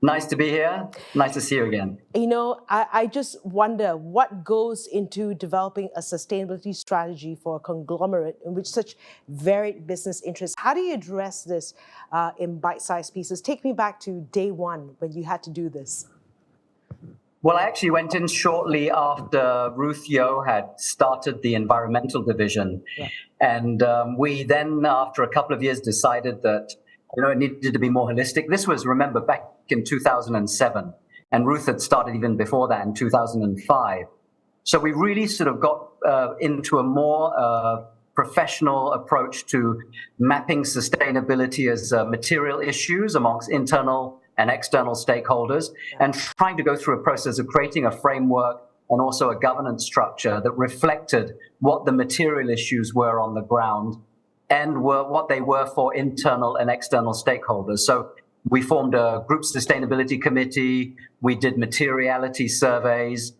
Nice to be here. Nice to see you again. You know, I just wonder what goes into developing a sustainability strategy for a conglomerate in which such varied business interests. How do you address this in bite-sized pieces? Take me back to day one when you had to do this. Well, I actually went in shortly after Ruth Yeoh had started the environmental division. Yeah. And we then, after a couple of years, decided that it needed to be more holistic. This was, remember, back in 2007, and Ruth had started even before that in 2005. So we really sort of got into a more professional approach to mapping sustainability as material issues amongst internal and external stakeholders, and trying to go through a process of creating a framework and also a governance structure that reflected what the material issues were on the ground and what they were for internal and external stakeholders. So we formed a group sustainability committee. We did materiality surveys.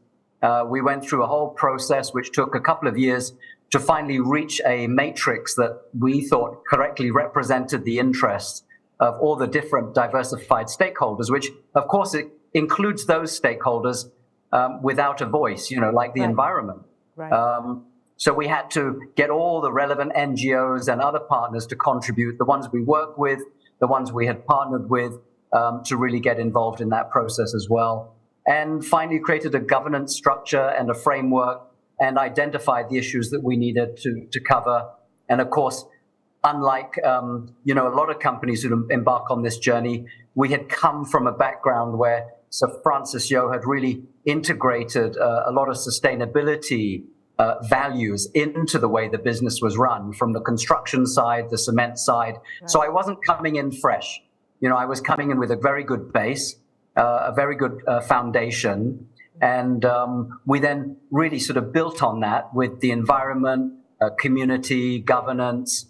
We went through a whole process which took a couple of years to finally reach a matrix that we thought correctly represented the interests of all the different diversified stakeholders, which of course it includes those stakeholders without a voice, like the environment. Right. So we had to get all the relevant NGOs and other partners to contribute, the ones we work with, the ones we had partnered with, to really get involved in that process as well. And finally created a governance structure and a framework and identified the issues that we needed to cover. And of course, unlike a lot of companies who embark on this journey, we had come from a background where Sir Francis Yeoh had really integrated a lot of sustainability values into the way the business was run, from the construction side, the cement side. Right. So I wasn't coming in fresh. I was coming in with a very good base, a very good foundation. And we then really sort of built on that with the environment, community, governance,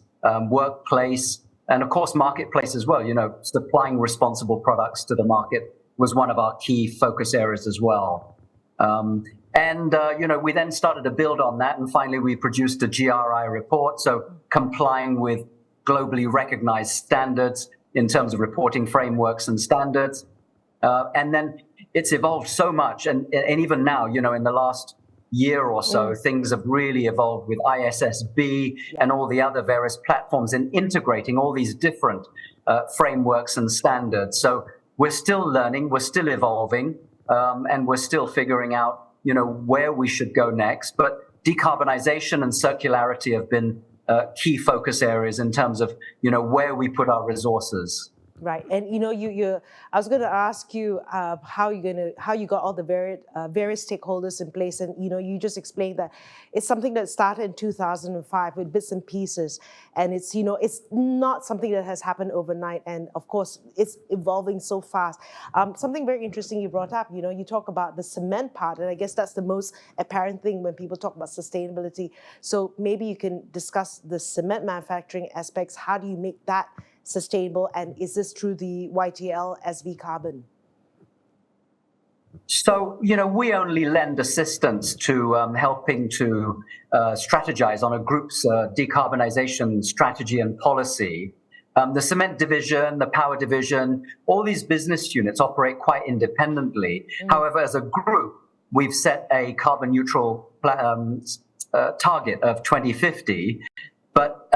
workplace, and of course, marketplace as well. Supplying responsible products to the market was one of our key focus areas as well. We then started to build on that, and finally we produced a GRI report, so complying with globally recognized standards in terms of reporting frameworks and standards. And then it's evolved so much, and even now, in the last year or so, things have really evolved with ISSB and all the other various platforms in integrating all these different frameworks and standards. So we're still learning, we're still evolving, and we're still figuring out where we should go next. But decarbonization and circularity have been key focus areas in terms of, where we put our resources. Right, and I was going to ask you how you got all the various stakeholders in place, and you just explained that it's something that started in 2005 with bits and pieces, and it's it's not something that has happened overnight, and of course it's evolving so fast. Something very interesting you brought up, you talk about the cement part, and I guess that's the most apparent thing when people talk about sustainability. So maybe you can discuss the cement manufacturing aspects. How do you make that sustainable, and is this through the YTL SV Carbon? So, we only lend assistance to helping to strategize on a group's decarbonization strategy and policy. The cement division, the power division, all these business units operate quite independently. However, as a group, we've set a carbon neutral target of 2050. But,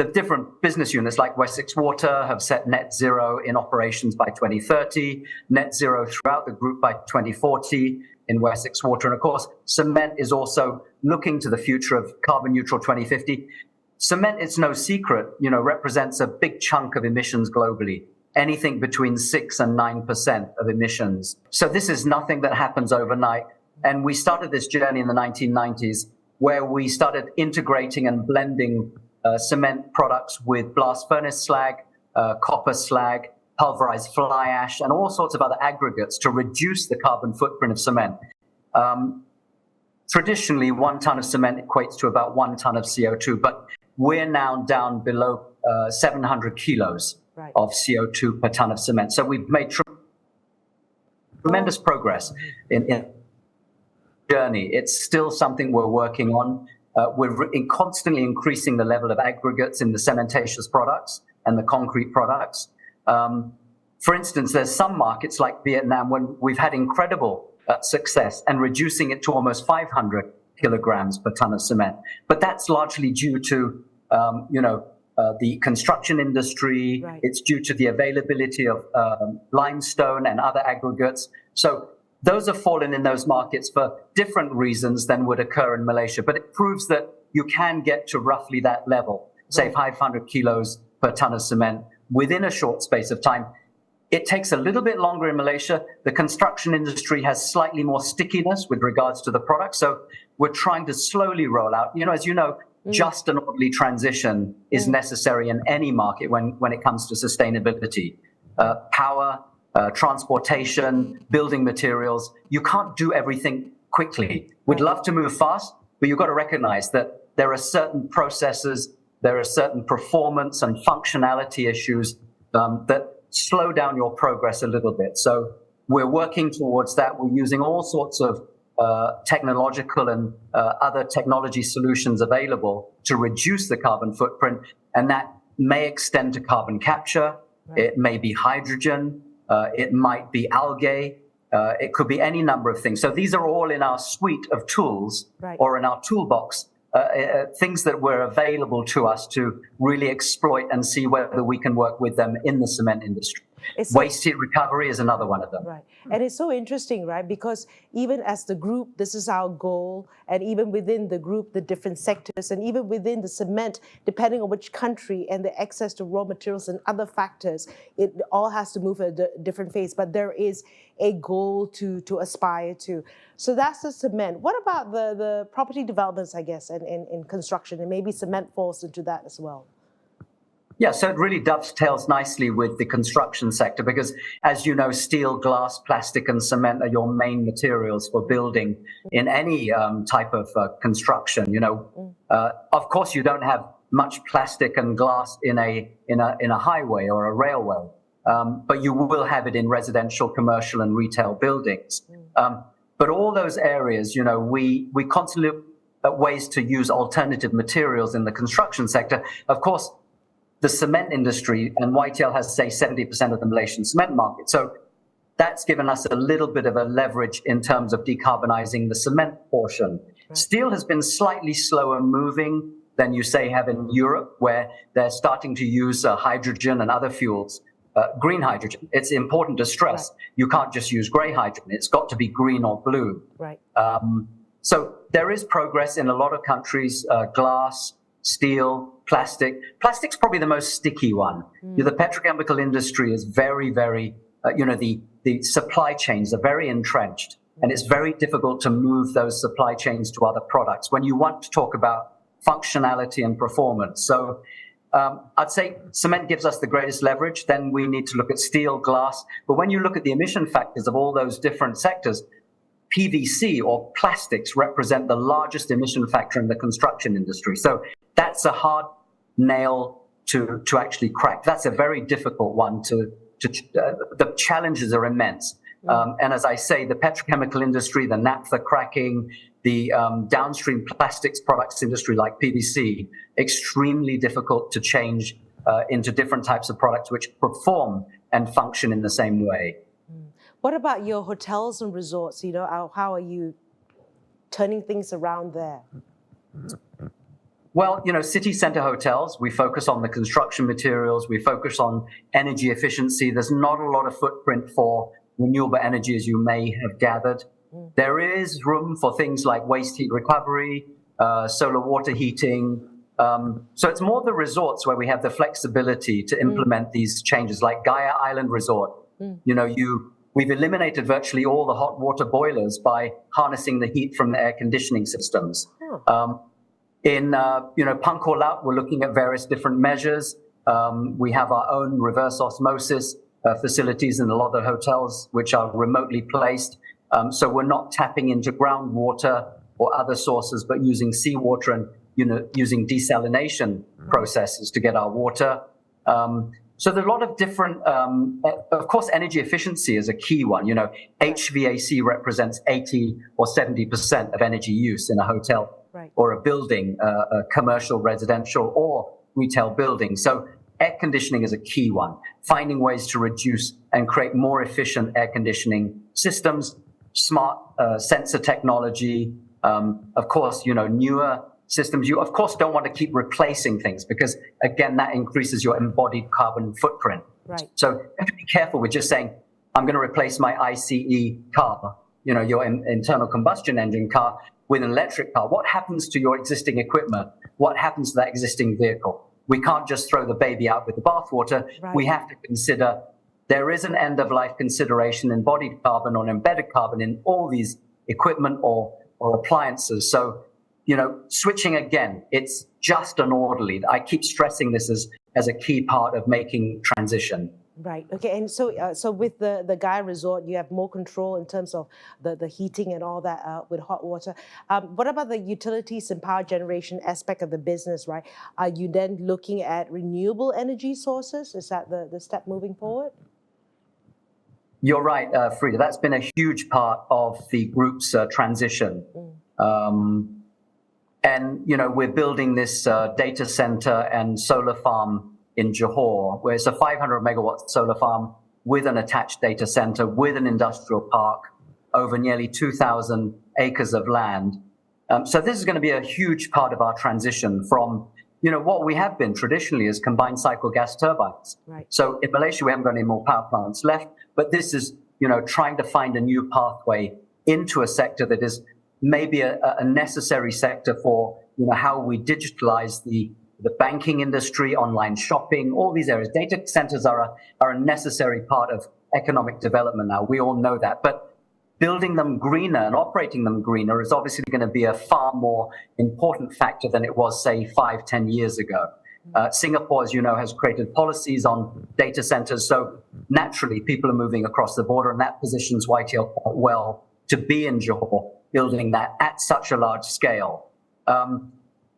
the different business units like Wessex Water have set net zero in operations by 2030, net zero throughout the group by 2040 in Wessex Water. And of course, cement is also looking to the future of carbon neutral 2050. Cement, it's no secret, represents a big chunk of emissions globally, anything between 6 and 9% of emissions. So this is nothing that happens overnight. And we started this journey in the 1990s, where we started integrating and blending cement products with blast furnace slag, copper slag, pulverized fly ash, and all sorts of other aggregates to reduce the carbon footprint of cement. Traditionally, 1 ton of cement equates to about 1 ton of CO2, but we're now down below 700 kilos of CO2 per ton of cement. So we've made tremendous progress in journey. It's still something we're working on. We're constantly increasing the level of aggregates in the cementatious products and the concrete products. For instance, there's some markets like Vietnam when we've had incredible success and reducing it to almost 500 kilograms per ton of cement. But that's largely due to, the construction industry. It's due to the availability of limestone and other aggregates. So those have fallen in those markets for different reasons than would occur in Malaysia. But it proves that you can get to roughly that level, say 500 kilos per ton of cement within a short space of time. It takes a little bit longer in Malaysia. The construction industry has slightly more stickiness with regards to the product. So we're trying to slowly roll out. As you know, just an orderly transition is necessary in any market when it comes to sustainability. Power, transportation, building materials. You can't do everything quickly. We'd love to move fast, but you've got to recognize that there are certain processes, there are certain performance and functionality issues that slow down your progress a little bit. So we're working towards that. We're using all sorts of technological and other technology solutions available to reduce the carbon footprint. And that may extend to carbon capture. It may be hydrogen. It might be algae. It could be any number of things. So these are all in our suite of tools or in our toolbox, things that were available to us to really exploit and see whether we can work with them in the cement industry. Waste heat recovery is another one of them. Right. And it's so interesting, right? Because even as the group, this is our goal. And even within the group, the different sectors, and even within the cement, depending on which country and the access to raw materials and other factors, it all has to move at a different phase. But there is a goal to aspire to. So that's the cement. What about the property developments, I guess, and in construction? And maybe cement falls into that as well. Yeah, so it really dovetails nicely with the construction sector because, as you know, steel, glass, plastic, and cement are your main materials for building in any type of construction. Of course, you don't have much plastic and glass in a highway or a railway, but you will have it in residential, commercial, and retail buildings. But all those areas, we constantly look at ways to use alternative materials in the construction sector. Of course, the cement industry, and YTL has, say, 70% of the Malaysian cement market. So that's given us a little bit of a leverage in terms of decarbonizing the cement portion. Steel has been slightly slower moving than you, say, have in Europe, where they're starting to use hydrogen and other fuels. Green hydrogen. It's important to stress. You can't just use grey hydrogen. It's got to be green or blue. So there is progress in a lot of countries, glass, steel, plastic. Plastic's probably the most sticky one. The petrochemical industry is very, very, the supply chains are very entrenched, and it's very difficult to move those supply chains to other products when you want to talk about functionality and performance. So I'd say cement gives us the greatest leverage. Then we need to look at steel, glass. But when you look at the emission factors of all those different sectors, PVC or plastics represent the largest emission factor in the construction industry. So that's a hard nail to actually crack. That's a very difficult one the challenges are immense. And as I say, the petrochemical industry, the naphtha cracking, the downstream plastics products industry like PVC, extremely difficult to change into different types of products which perform and function in the same way. What about your hotels and resorts? How are you turning things around there? Well, city center hotels, we focus on the construction materials, we focus on energy efficiency. There's not a lot of footprint for renewable energy, as you may have gathered. There is room for things like waste heat recovery, solar water heating. So it's more the resorts where we have the flexibility to implement these changes, like Gaia Island Resort. We've eliminated virtually all the hot water boilers by harnessing the heat from the air conditioning systems. In Phang Laut, we're looking at various different measures. We have our own reverse osmosis facilities in a lot of the hotels, which are remotely placed. So we're not tapping into groundwater or other sources, but using seawater and using desalination processes to get our water. So there are a lot of different, of course, energy efficiency is a key one. HVAC represents 80 or 70% of energy use in a hotel or a building, a commercial, residential, or retail building. So air conditioning is a key one. Finding ways to reduce and create more efficient air conditioning systems, smart sensor technology, of course, newer systems. You, of course, don't want to keep replacing things because, again, that increases your embodied carbon footprint. So you have to be careful with just saying, I'm going to replace my ICE car, your internal combustion engine car, with an electric car. What happens to your existing equipment? What happens to that existing vehicle? We can't just throw the baby out with the bathwater. We have to consider there is an end-of-life consideration, embodied carbon or embedded carbon in all these equipment or appliances. So, switching again, it's just an orderly. I keep stressing this as a key part of making transition. Right. Okay. And so with the Gaia Resort, you have more control in terms of the heating and all that with hot water. What about the utilities and power generation aspect of the business, right? Are you then looking at renewable energy sources? Is that the step moving forward? You're right, Frida. That's been a huge part of the group's transition. And, we're building this data center and solar farm in Johor, where it's a 500 megawatt solar farm with an attached data center, with an industrial park, over nearly 2,000 acres of land. So this is going to be a huge part of our transition from, what we have been traditionally as combined cycle gas turbines. So in Malaysia, we haven't got any more power plants left, but this is, trying to find a new pathway into a sector that is maybe a necessary sector for, how we digitalize the banking industry, online shopping, all these areas. Data centers are a necessary part of economic development now. We all know that. But building them greener and operating them greener is obviously going to be a far more important factor than it was, say, 5-10 years ago. Singapore, as you know, has created policies on data centers. So naturally, people are moving across the border, and that positions YTL quite well to be in Johor, building that at such a large scale.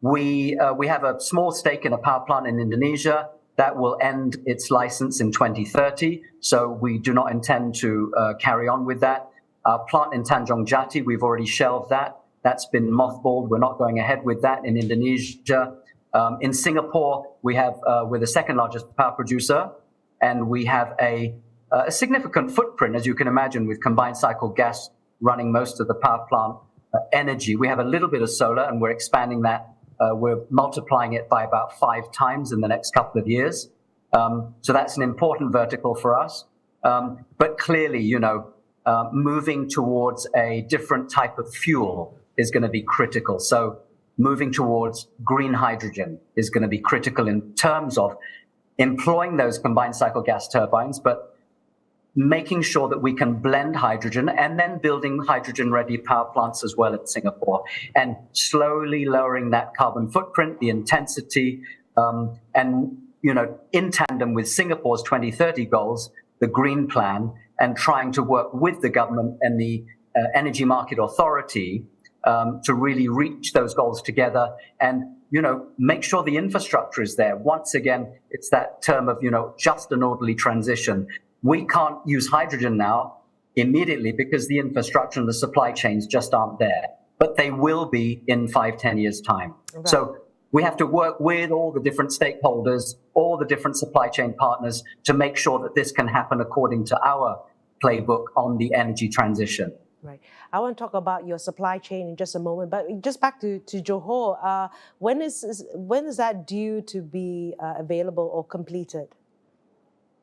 We have a small stake in a power plant in Indonesia that will end its license in 2030. So we do not intend to carry on with that. Our plant in Tanjung Jati, we've already shelved that. That's been mothballed. We're not going ahead with that in Indonesia. In Singapore, we're the second largest power producer, and we have a significant footprint, as you can imagine, with combined cycle gas running most of the power plant energy. We have a little bit of solar, and we're expanding that. We're multiplying it by about 5 times in the next couple of years. So that's an important vertical for us. But clearly, moving towards a different type of fuel is going to be critical. So moving towards green hydrogen is going to be critical in terms of employing those combined cycle gas turbines, but making sure that we can blend hydrogen and then building hydrogen-ready power plants as well in Singapore, and slowly lowering that carbon footprint, the intensity, and in tandem with Singapore's 2030 goals, the Green Plan, and trying to work with the government and the Energy Market Authority to really reach those goals together and make sure the infrastructure is there. Once again, it's that term of just an orderly transition. We can't use hydrogen now immediately because the infrastructure and the supply chains just aren't there. But they will be in 5-10 years' time. Right. So we have to work with all the different stakeholders, all the different supply chain partners to make sure that this can happen according to our playbook on the energy transition. Right. I want to talk about your supply chain in just a moment. But just back to Johor, when is that due to be available or completed?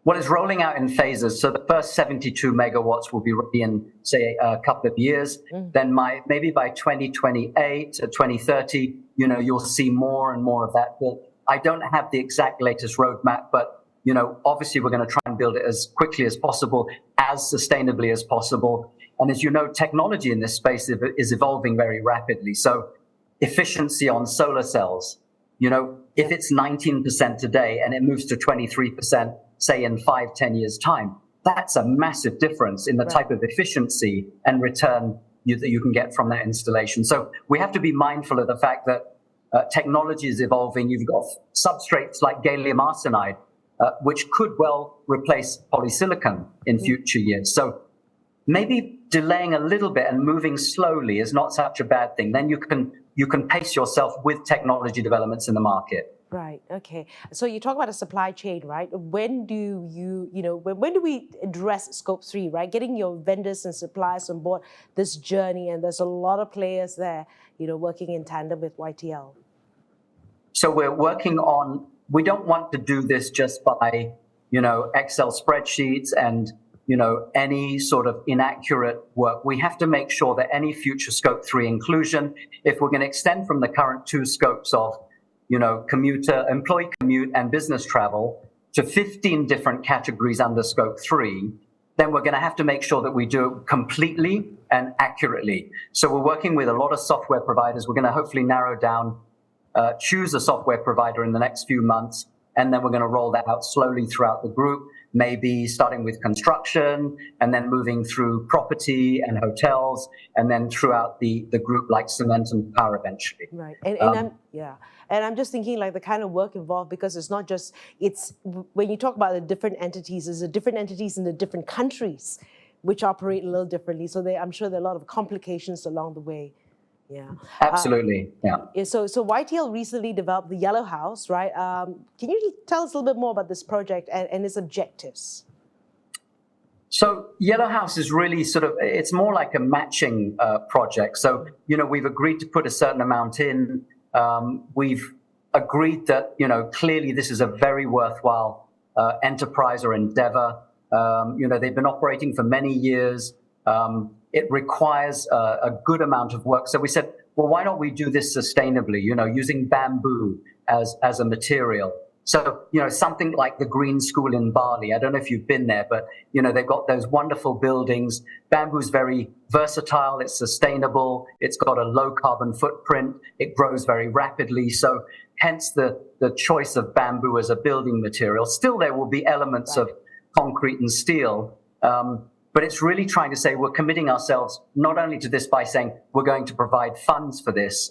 Well, it's rolling out in phases. So the first 72 megawatts will be ready in, say, a couple of years. Then maybe by 2028 or 2030, you'll see more and more of that built. I don't have the exact latest roadmap, but, obviously we're going to try and build it as quickly as possible, as sustainably as possible. And as you know, technology in this space is evolving very rapidly. So efficiency on solar cells, if it's 19% today and it moves to 23%, say in 5-10 years' time, that's a massive difference in the type of efficiency and return that you can get from that installation. So we have to be mindful of the fact that technology is evolving. You've got substrates like gallium arsenide, which could well replace polysilicon in future years. So maybe delaying a little bit and moving slowly is not such a bad thing. Then you can pace yourself with technology developments in the market. Right. Okay. So you talk about a supply chain, right? When do when do we address Scope 3, right? Getting your vendors and suppliers on board this journey, and there's a lot of players there, working in tandem with YTL. So we're working on. We don't want to do this just by, Excel spreadsheets and, any sort of inaccurate work. We have to make sure that any future Scope 3 inclusion, if we're going to extend from the current 2 scopes of employee commute and business travel to 15 different categories under Scope 3, then we're going to have to make sure that we do it completely and accurately. So we're working with a lot of software providers. We're going to hopefully narrow down, choose a software provider in the next few months, and then we're going to roll that out slowly throughout the group, maybe starting with construction and then moving through property and hotels, and then throughout the group like cement and power eventually. Right. And I'm just thinking like the kind of work involved, because it's not just, when you talk about the different entities, there's the different entities in the different countries which operate a little differently. So I'm sure there are a lot of complications along the way. Yeah. Absolutely. Yeah. So YTL recently developed the Yellow House, right? Can you tell us a little bit more about this project and its objectives? So Yellow House is really it's more like a matching project. So, we've agreed to put a certain amount in. We've agreed that, clearly this is a very worthwhile enterprise or endeavor. They've been operating for many years. It requires a good amount of work. So we said, well, why don't we do this sustainably, using bamboo as a material? So, something like the Green School in Bali. I don't know if you've been there, but, they've got those wonderful buildings. Bamboo's very versatile. It's sustainable. It's got a low carbon footprint. It grows very rapidly. So hence the choice of bamboo as a building material. Still, there will be elements of concrete and steel. But it's really trying to say we're committing ourselves not only to this by saying we're going to provide funds for this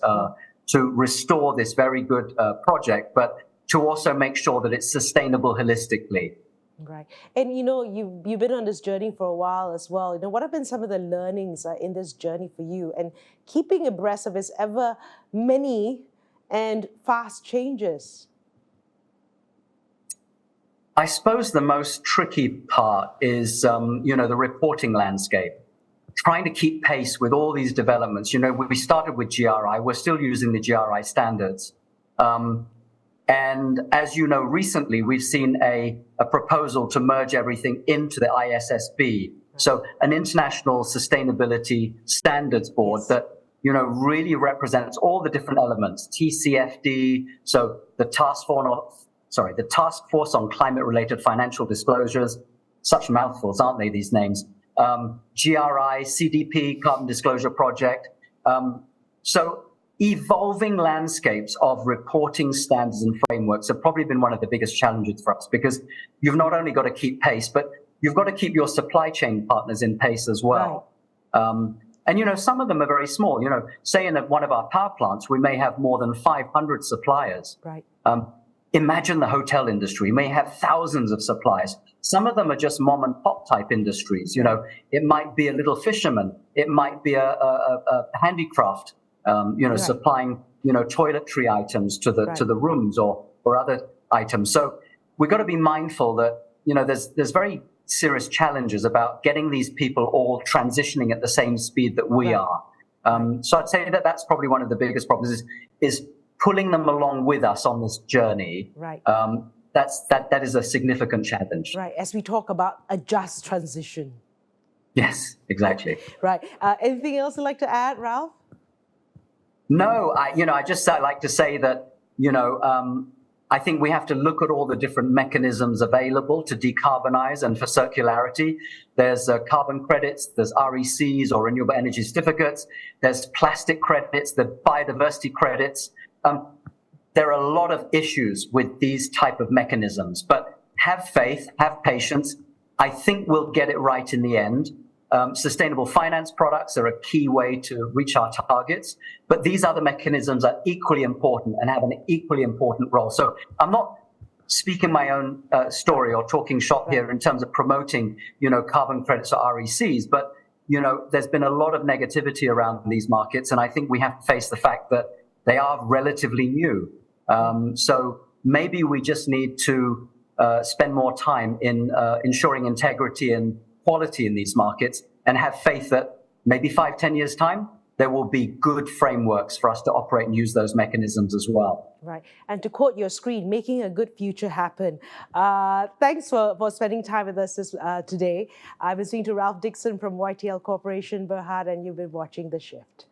to restore this very good project, but to also make sure that it's sustainable holistically. Right. And, you've been on this journey for a while as well. What have been some of the learnings in this journey for you, and keeping abreast of its ever many and fast changes? I suppose the most tricky part is, the reporting landscape, trying to keep pace with all these developments. We started with GRI. We're still using the GRI standards. And as you know, recently, we've seen a proposal to merge everything into the ISSB. So an International Sustainability Standards Board that, really represents all the different elements, TCFD, so the Task Force on Climate-Related Financial Disclosures, such mouthfuls, aren't they, these names? GRI, CDP, Carbon Disclosure Project. So evolving landscapes of reporting standards and frameworks have probably been one of the biggest challenges for us, because you've not only got to keep pace, but you've got to keep your supply chain partners in pace as well. Right. And, some of them are very small. Say in one of our power plants, we may have more than 500 suppliers. Right. Imagine the hotel industry. You may have thousands of suppliers. Some of them are just mom and pop type industries. It might be a little fisherman. It might be a handicraft, supplying, toiletry items to the rooms or other items. So we've got to be mindful that, there's very serious challenges about getting these people all transitioning at the same speed that we are. So I'd say that that's probably one of the biggest problems is pulling them along with us on this journey. Right. That is a significant challenge. Right. As we talk about a just transition. Yes, exactly. Right. Anything else you'd like to add, Ralph? No, I just like to say that, I think we have to look at all the different mechanisms available to decarbonize and for circularity. There's carbon credits, there's RECs or renewable energy certificates, there's plastic credits, the biodiversity credits. There are a lot of issues with these type of mechanisms, but have faith, have patience. I think we'll get it right in the end. Sustainable finance products are a key way to reach our targets, but these other mechanisms are equally important and have an equally important role. So I'm not speaking my own story or talking shop here in terms of promoting, carbon credits or RECs, but, there's been a lot of negativity around these markets, and I think we have to face the fact that they are relatively new. So maybe we just need to spend more time in ensuring integrity and quality in these markets, and have faith that maybe 5-10 years' time, there will be good frameworks for us to operate and use those mechanisms as well. Right. And to quote your screen, making a good future happen. Thanks for spending time with us today. I've been speaking to Ralph Dixon from YTL Corporation Berhad, and you've been watching The Shift.